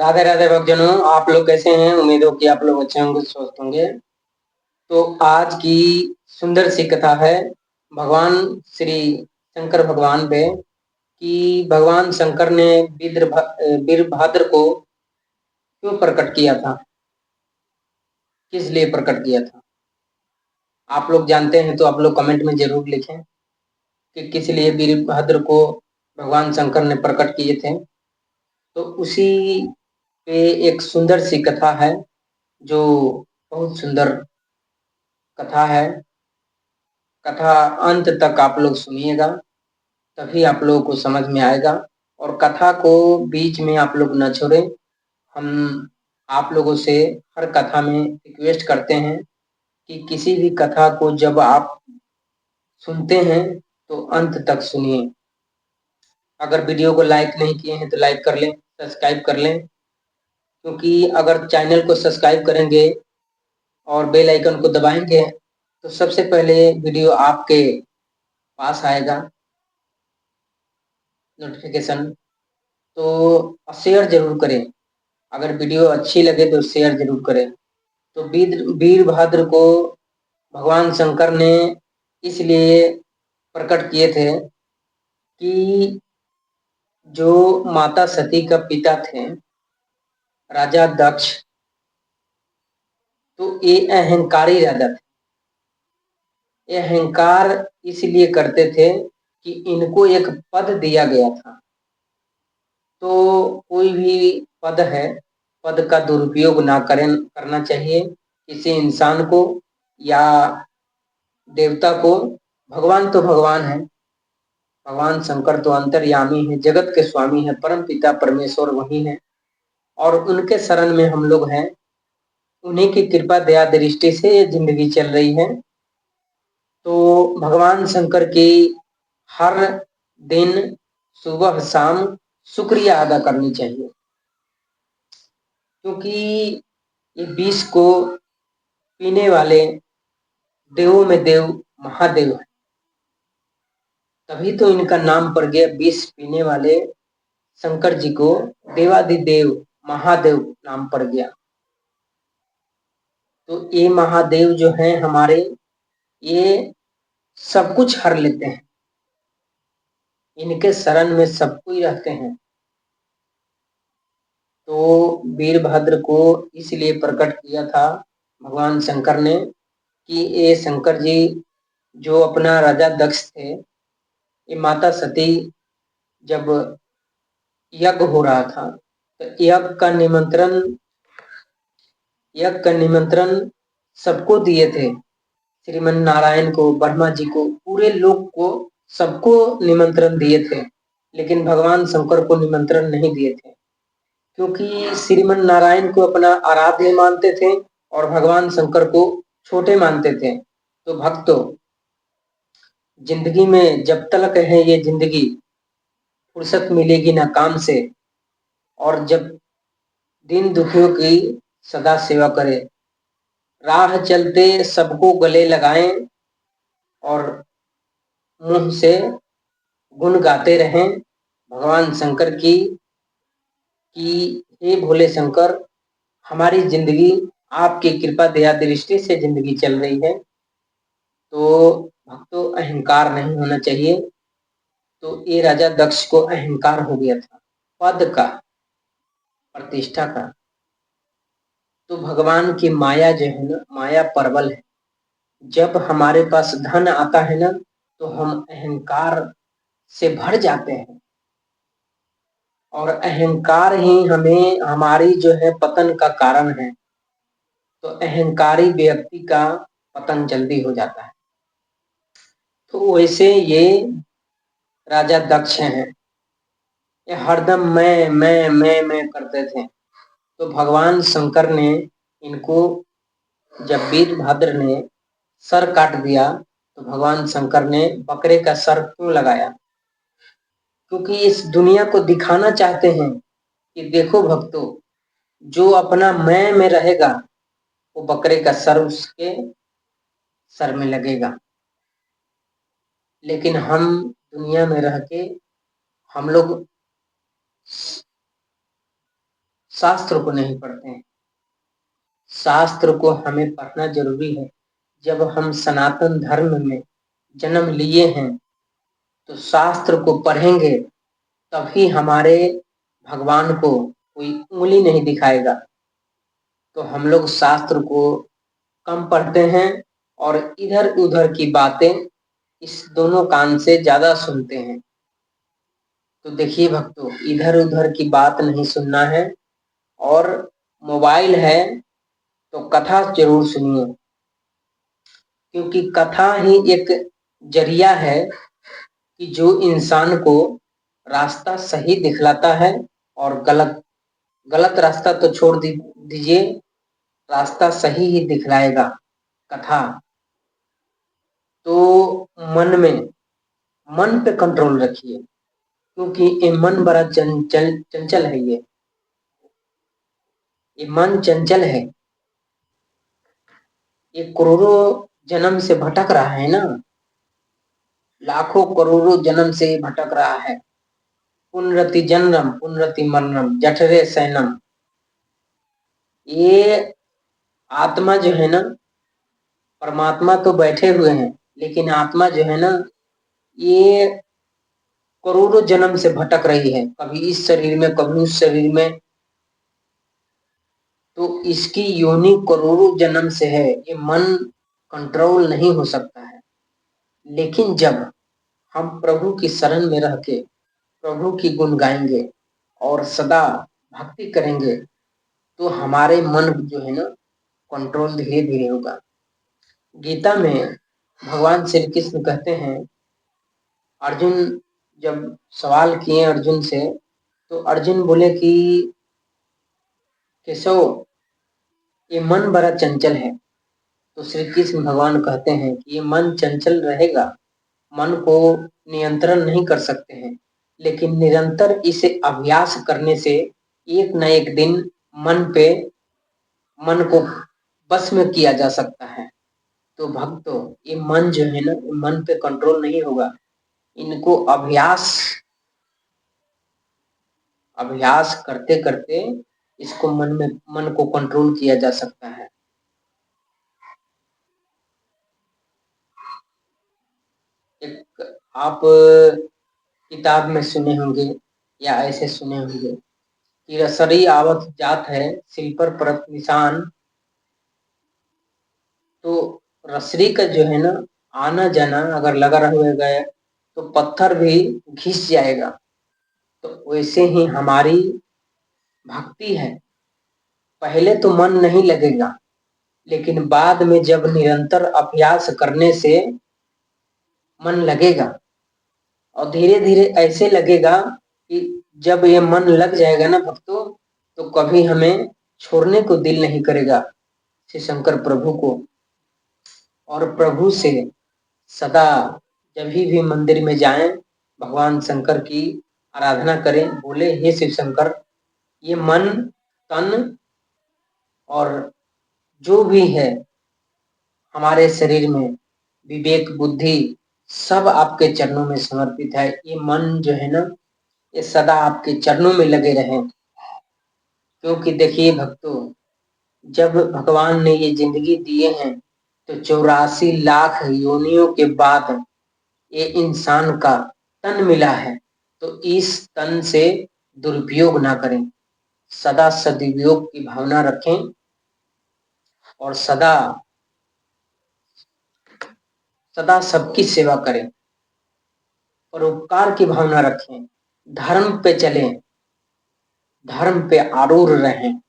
राधे राधे भक्तजनों, आप लोग कैसे हैं? उम्मीद हो कि आप लोग अच्छे होंगे, स्वस्थ होंगे। तो आज की सुंदर सी कथा है भगवान श्री शंकर भगवान पे कि भगवान शंकर ने वीरभद्र को क्यों प्रकट किया था, किस लिए प्रकट किया था। आप लोग जानते हैं तो आप लोग कमेंट में जरूर लिखें कि किस लिए वीरभद्र को भगवान शंकर ने प्रकट किए थे। तो उसी पे एक सुंदर सी कथा है जो बहुत सुंदर कथा है। कथा अंत तक आप लोग सुनिएगा, तभी आप लोगों को समझ में आएगा। और कथा को बीच में आप लोग न छोड़ें। हम आप लोगों से हर कथा में रिक्वेस्ट करते हैं कि किसी भी कथा को जब आप सुनते हैं तो अंत तक सुनिए। अगर वीडियो को लाइक नहीं किए हैं तो लाइक कर लें, सब्सक्राइब कर लें, क्योंकि अगर चैनल को सब्सक्राइब करेंगे और बेल आइकन को दबाएंगे तो सबसे पहले वीडियो आपके पास आएगा नोटिफिकेशन। तो शेयर जरूर करें, अगर वीडियो अच्छी लगे तो शेयर जरूर करें। तो वीरभद्र को भगवान शंकर ने इसलिए प्रकट किए थे कि जो माता सती का पिता थे राजा दक्ष, तो ये अहंकारी राजा थे। ये अहंकार इसलिए करते थे कि इनको एक पद दिया गया था। तो कोई भी पद है, पद का दुरुपयोग ना करना चाहिए किसी इंसान को या देवता को। भगवान तो भगवान है, भगवान शंकर तो अंतर्यामी है, जगत के स्वामी है, परम पिता परमेश्वर वही है। और उनके शरण में हम लोग हैं, उन्हीं की कृपा दया दृष्टि से ये जिंदगी चल रही है। तो भगवान शंकर की हर दिन सुबह शाम शुक्रिया अदा करनी चाहिए, क्योंकि ये विष को पीने वाले देवों में देव महादेव है। तभी तो इनका नाम पड़ गया, विष पीने वाले शंकर जी को देवादिदेव महादेव नाम पड़ गया। तो ये महादेव जो हैं हमारे, ये सब कुछ हर लेते हैं, इनके शरण में सब कोई रहते हैं। तो वीरभद्र को इसलिए प्रकट किया था भगवान शंकर ने कि ये शंकर जी जो अपना राजा दक्ष थे, ये माता सती जब यज्ञ हो रहा था तो यज्ञ का निमंत्रण सबको दिए थे। श्रीमन नारायण को, ब्रह्मा जी को, पूरे लोक को, सबको निमंत्रण दिए थे। लेकिन भगवान शंकर को निमंत्रण नहीं दिए थे, क्योंकि श्रीमन नारायण को अपना आराध्य मानते थे और भगवान शंकर को छोटे मानते थे। तो भक्तों, जिंदगी में जब तक है ये जिंदगी, फुर्सत मिलेगी ना काम से, और जब दिन दुखियों की सदा सेवा करें, राह चलते सबको गले लगाएं और मुंह से गुण गाते रहें भगवान शंकर की कि हे भोले शंकर, हमारी जिंदगी आपकी कृपा दया दृष्टि से जिंदगी चल रही है। तो भक्तों, अहंकार नहीं होना चाहिए। तो ये राजा दक्ष को अहंकार हो गया था, पद का, प्रतिष्ठा का। तो भगवान की माया जो है ना, माया प्रबल है। जब हमारे पास धन आता है ना, तो हम अहंकार से भर जाते हैं, और अहंकार ही हमें, हमारी जो है पतन का कारण है। तो अहंकारी व्यक्ति का पतन जल्दी हो जाता है। तो वैसे ये राजा दक्ष हैं, ये हरदम मैं करते थे। तो भगवान शंकर ने इनको, जब वीरभद्र ने सर काट दिया, तो भगवान शंकर ने बकरे का सर क्यों लगाया? क्योंकि इस दुनिया को दिखाना चाहते हैं कि देखो भक्तों, जो अपना मैं में रहेगा वो बकरे का सर उसके सर में लगेगा। लेकिन हम दुनिया में रह के हम लोग शास्त्र को नहीं पढ़ते हैं। शास्त्र को हमें पढ़ना जरूरी है। जब हम सनातन धर्म में जन्म लिए हैं तो शास्त्र को पढ़ेंगे, तभी हमारे भगवान को कोई उंगली नहीं दिखाएगा। तो हम लोग शास्त्र को कम पढ़ते हैं और इधर उधर की बातें इस दोनों कान से ज्यादा सुनते हैं। तो देखिए भक्तों, इधर उधर की बात नहीं सुनना है, और मोबाइल है तो कथा जरूर सुनिए, क्योंकि कथा ही एक जरिया है कि जो इंसान को रास्ता सही दिखलाता है, और गलत गलत रास्ता तो छोड़ दीजिए, रास्ता सही ही दिखलाएगा कथा। तो मन पे कंट्रोल रखिए, क्योंकि ये मन बड़ा चंचल है। ये मन चंचल है। ये करोड़ों जन्म से भटक रहा है ना, लाखों करोड़ों जन्म से भटक रहा है। पुनरति जन्म पुनरति मरणम जठरे सैनम। ये आत्मा जो है ना, परमात्मा तो बैठे हुए हैं, लेकिन आत्मा जो है ना, ये करोड़ों जन्म से भटक रही है, कभी इस शरीर में कभी उस शरीर में। तो इसकी योनि करोड़ों जन्म से है। ये मन कंट्रोल नहीं हो सकता है। लेकिन जब हम प्रभु की शरण में रह के प्रभु की गुण गाएंगे और सदा भक्ति करेंगे, तो हमारे मन जो है ना, कंट्रोल धीरे धीरे होगा। गीता में भगवान श्री कृष्ण कहते हैं, अर्जुन जब सवाल किए अर्जुन से, तो अर्जुन बोले कि केशव, ये मन बड़ा चंचल है। तो श्री कृष्ण भगवान कहते हैं कि ये मन चंचल रहेगा, मन को नियंत्रण नहीं कर सकते हैं, लेकिन निरंतर इसे अभ्यास करने से एक न एक दिन मन को बस में किया जा सकता है। तो भक्तों, ये मन जो है ना, मन पे कंट्रोल नहीं होगा। इनको अभ्यास करते करते इसको मन को कंट्रोल किया जा सकता है। एक आप किताब में सुने होंगे या ऐसे सुने होंगे कि रसरी आवत जात है सिल पर परत निशान। तो रसरी का जो है ना, आना जाना अगर लगा रहेगा तो पत्थर भी घिस जाएगा। तो वैसे ही हमारी भक्ति है। पहले तो मन नहीं लगेगा, लेकिन बाद में जब निरंतर अभ्यास करने से मन लगेगा, और धीरे धीरे ऐसे लगेगा कि जब ये मन लग जाएगा ना भक्तों, तो कभी हमें छोड़ने को दिल नहीं करेगा श्री शंकर प्रभु को। और प्रभु से सदा जब भी मंदिर में जाएं, भगवान शंकर की आराधना करें, बोले हे शिव शंकर, ये मन तन और जो भी है हमारे शरीर में, विवेक बुद्धि सब आपके चरणों में समर्पित है। ये मन जो है ना, ये सदा आपके चरणों में लगे रहें। क्योंकि देखिए भक्तों, जब भगवान ने ये जिंदगी दिए हैं, तो 84 लाख योनियों के बाद ये इंसान का तन मिला है। तो इस तन से दुरुपयोग ना करें, सदा सदुपयोग की भावना रखें, और सदा सदा सबकी सेवा करें, परोपकार की भावना रखें, धर्म पे चलें, धर्म पे आरूढ़ रहें,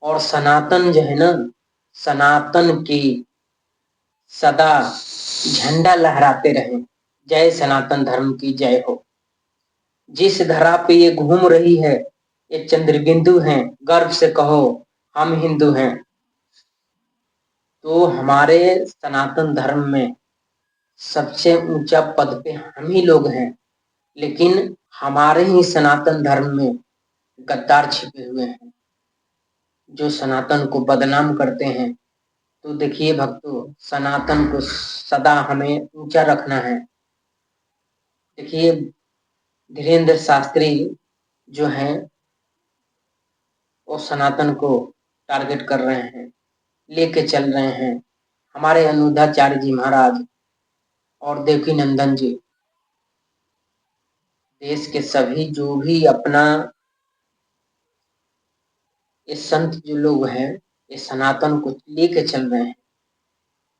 और सनातन जो है ना, सनातन की सदा झंडा लहराते रहें। जय सनातन धर्म की जय हो। जिस धरा पे ये घूम रही है, ये चंद्रबिंदु हैं, गर्व से कहो हम हिंदू हैं। तो हमारे सनातन धर्म में सबसे ऊंचा पद पे हम ही लोग हैं, लेकिन हमारे ही सनातन धर्म में गद्दार छिपे हुए हैं जो सनातन को बदनाम करते हैं। तो देखिए भक्तों, सनातन को सदा हमें ऊंचा रखना है। देखिए धीरेन्द्र शास्त्री जो हैं, वो सनातन को टारगेट कर रहे हैं, लेके चल रहे हैं। हमारे अनुद्धाचार्य जी महाराज और देवकी नंदन जी, देश के सभी जो भी अपना ये संत जो लोग हैं, ये सनातन को लेके चल रहे हैं।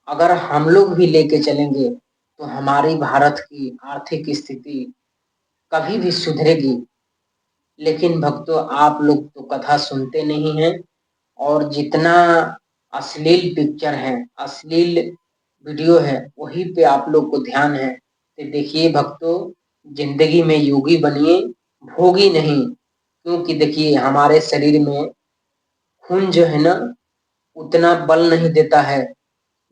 अगर हम लोग भी लेके चलेंगे तो हमारी भारत की आर्थिक स्थिति कभी भी सुधरेगी। लेकिन भक्तों, आप लोग तो कथा सुनते नहीं हैं, और जितना अश्लील पिक्चर है, अश्लील वीडियो है, वही पे आप लोग को ध्यान है। तो देखिए भक्तों, जिंदगी में योगी बनिए, भोगी नहीं। क्योंकि देखिए हमारे शरीर में खून जो है ना, उतना बल नहीं देता है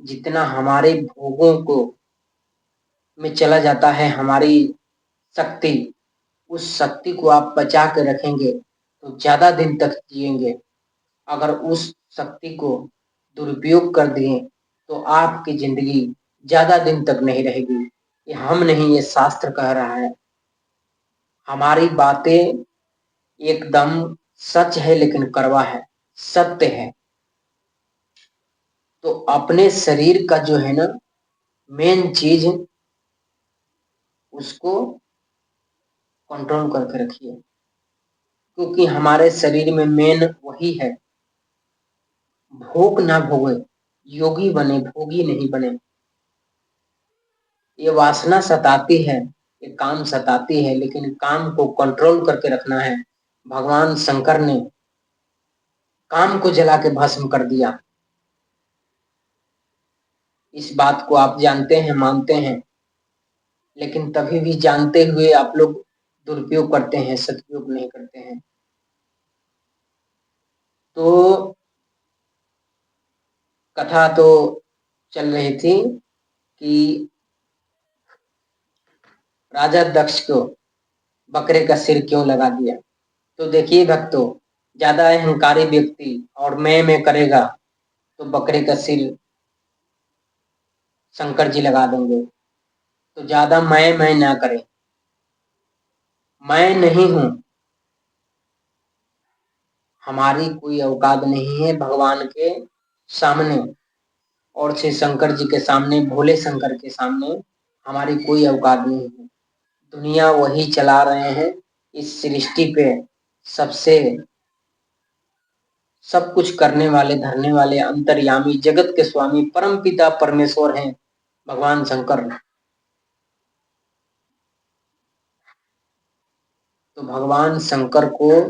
जितना हमारे भोगों को में चला जाता है। हमारी शक्ति, उस शक्ति को आप बचा के रखेंगे तो ज्यादा दिन तक जिएंगे। अगर उस शक्ति को दुरुपयोग कर दिए तो आपकी जिंदगी ज्यादा दिन तक नहीं रहेगी। ये हम नहीं, ये शास्त्र कह रहा है। हमारी बातें एकदम सच है, लेकिन कड़वा है, सत्य है। तो अपने शरीर का जो है ना मेन चीज, उसको कंट्रोल करके रखिए। क्योंकि हमारे शरीर में मेन वही है। भोग ना भोगे, योगी बने, भोगी नहीं बने। ये वासना सताती है, ये काम सताती है, लेकिन काम को कंट्रोल करके रखना है। भगवान शंकर ने काम को जला के भस्म कर दिया। इस बात को आप जानते हैं, मानते हैं, लेकिन तभी भी जानते हुए आप लोग दुरुपयोग करते हैं, सदुपयोग नहीं करते हैं। तो कथा तो चल रही थी कि राजा दक्ष को बकरे का सिर क्यों लगा दिया। तो देखिए भक्तों, ज्यादा अहंकारी व्यक्ति और मैं करेगा तो बकरे का सिर शंकर जी लगा देंगे। तो ज्यादा मैं ना करें। मैं नहीं हूं, हमारी कोई औकात नहीं है भगवान के सामने, और श्री शंकर जी के सामने, भोले शंकर के सामने हमारी कोई औकात नहीं है। दुनिया वही चला रहे हैं। इस सृष्टि पे सबसे सब कुछ करने वाले, धरने वाले, अंतर्यामी, जगत के स्वामी, परम पिता परमेश्वर हैं भगवान शंकर। तो भगवान शंकर को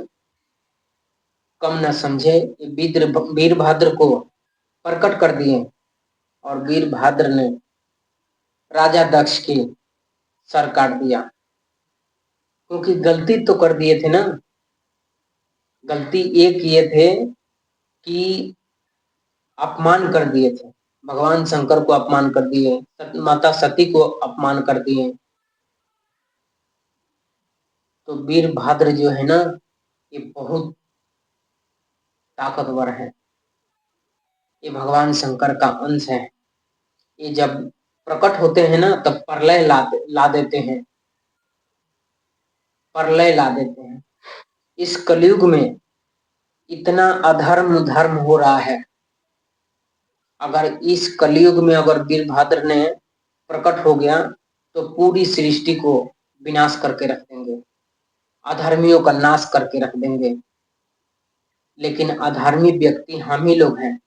कम न समझे, वीरभद्र को प्रकट कर दिए, और वीरभद्र ने राजा दक्ष की सर काट दिया। क्योंकि गलती तो कर दिए थे ना। गलती ये किए थे कि अपमान कर दिए थे, भगवान शंकर को अपमान कर दिए, माता सती को अपमान कर दिए। तो वीरभद्र जो है ना, ये बहुत ताकतवर है। ये भगवान शंकर का अंश है। ये जब प्रकट होते हैं ना, तब प्रलय ला देते हैं, प्रलय ला देते हैं। इस कलयुग में इतना अधर्म धर्म हो रहा है। अगर इस कलयुग में अगर वीरभद्र ने प्रकट हो गया तो पूरी सृष्टि को विनाश करके रख देंगे, अधर्मियों का नाश करके रख देंगे। लेकिन अधर्मी व्यक्ति हम ही लोग हैं,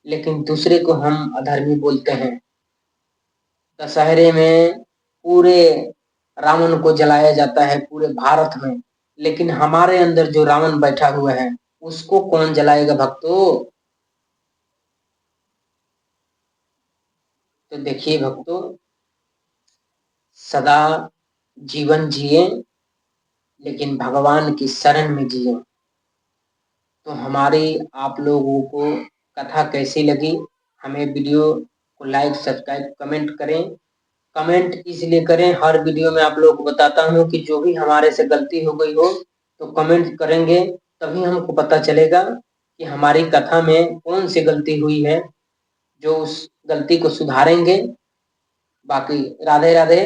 लेकिन दूसरे को हम अधर्मी बोलते हैं। दशहरे में पूरे रावण को जलाया जाता है पूरे भारत में, लेकिन हमारे अंदर जो रावण बैठा हुआ है उसको कौन जलाएगा भक्तों। तो देखिए भक्तों, सदा जीवन जिए, लेकिन भगवान की शरण में जिए। तो हमारी आप लोगों को कथा कैसी लगी, हमें वीडियो को लाइक सब्सक्राइब कमेंट करें। कमेंट इसलिए करें, हर वीडियो में आप लोगों को बताता हूँ कि जो भी हमारे से गलती हो गई हो तो कमेंट करेंगे, तभी हमको पता चलेगा कि हमारी कथा में कौन सी गलती हुई है, जो उस गलती को सुधारेंगे। बाकी राधे राधे।